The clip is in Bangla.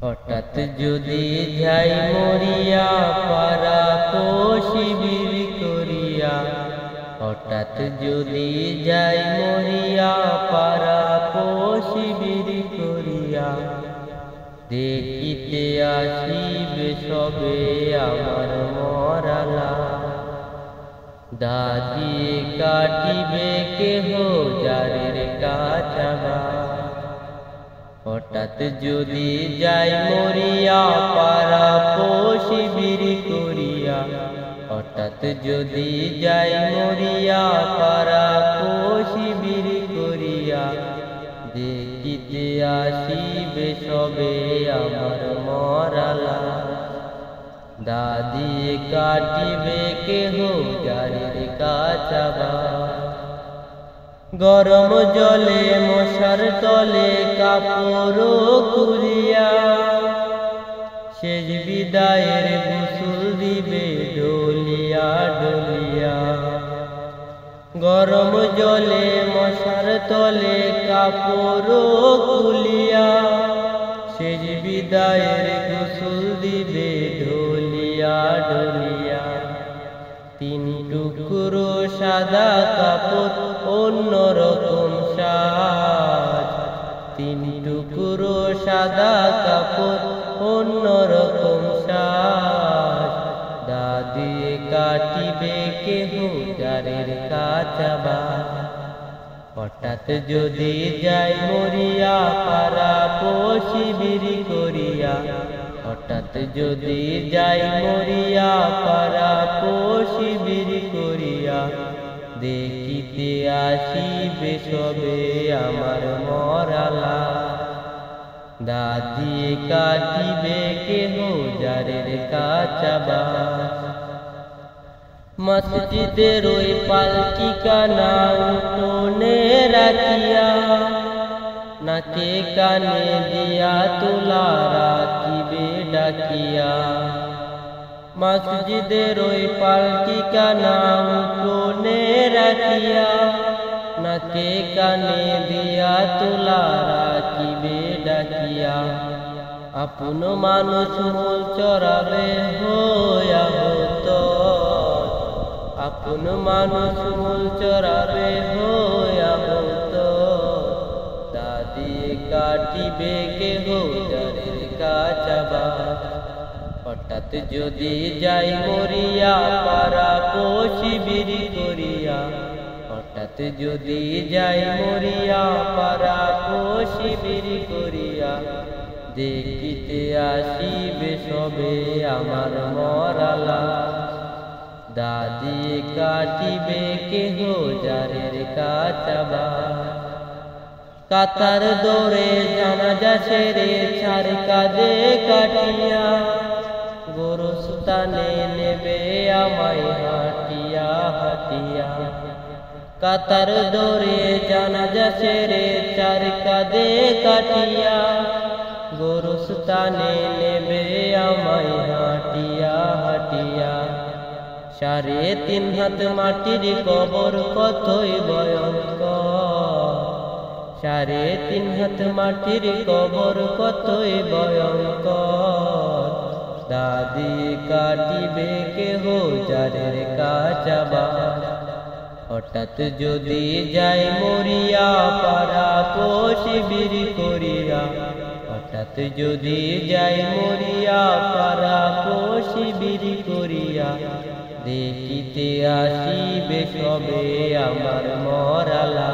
হঠাৎ যদি যাই মরিয়া পারা শিবির করিয়া, হঠাৎ যদি যাই মরিয়া পারা শিবির করিয়া, দেখিতে আসিবে সবে আমার মরালা। দাদিয়ে কাটিবে কেহ যারের কাছাবা। হঠাৎ যদি যাই মরিয়া পারা শিবির করিয়া, হঠাৎ যদি যাই মরিয়া পারা শিবির করিয়া, দেখিতে আসিবে সবে আমার মরালা। দাদিয়ে কাটিবে কেহ যারের কাছাবা। গরম জলে মশার তলে কাপড় খুলিয়া, শেষ বিদায়ের গোসল দিবে ডলিয়া ডলিয়া। গরম জলে মশার তলে কাপড় খুলিয়া, শেষ বিদায়ের গোসল দিবে ডলিয়া ডলিয়া। তিন টুকরো সাদা কাপড় অন্যরকম সাজ, তিন টুকরো সাদা কাপড় অন্যরকম সাজ। দাদিয়ে কাটিবে কেহ যারের কাছাবা। হঠাৎ যদি যাই মরিয়া পারা শিবির করিয়া, হঠাৎ যদি যাই মরিয়া পারা শিবির করিয়া, দেখিতে আসিবে সবে আমার মরালা। দাদিয়ে কাটিবে কেহ যারের কাছাবা। মসজিদের ওই পালকি কানা উঠোনে রাখিয়া, নাকে কানে দিয়া তুলা রাখিবে ডাকিয়া। মসজিদের ওই পালকি কানা উঠোনে রাখিয়া, নাকে কানে দিয়া তুলা রাখিবে ডাকিয়া। আপন মানুষ মূল চড়াবে হইয়া হত, আপন মানুষ মূল চড়াবে হইয়া হত। দাদিয়ে কাটিবে কেহ যারের কাছাবা। হঠাৎ যদি যাই মরিয়া পারা শিবির করিয়া, হঠাৎ যদি যাই মরিয়া পারা শিবির করিয়া, দেখিতে আসিবে সবে আমার মরালা। দাদিয়ে কাটিবে কেহ যারের কাছাবা। কাতার দৌড়ে জানাজা সেরে ছাড় কাঁধে কাটিয়া, গোরস্থানে নেবে আমায় হাটিয়া হাটিয়া। কাতার দৌড়ে জানাজা সেরে ছাড় কাঁধে কাটিয়া, গোরস্থানে নেবে আমায় হাটিয়া হাটিয়া। 3.5 হাত মাটির কবর কতই ভয়ঙ্কর, 3.5 হাত মাটির কবর কতই ভয়ঙ্কর। দাদিয়ে কাটিবে কেহ যারের কাছাবা। হঠাৎ যদি যাই মরিয়া পারা শিবির করিয়া, হঠাৎ যদি যাই মরিয়া পারা শিবির করিয়া, দেখিতে আসিবে সবে আমার মরালা।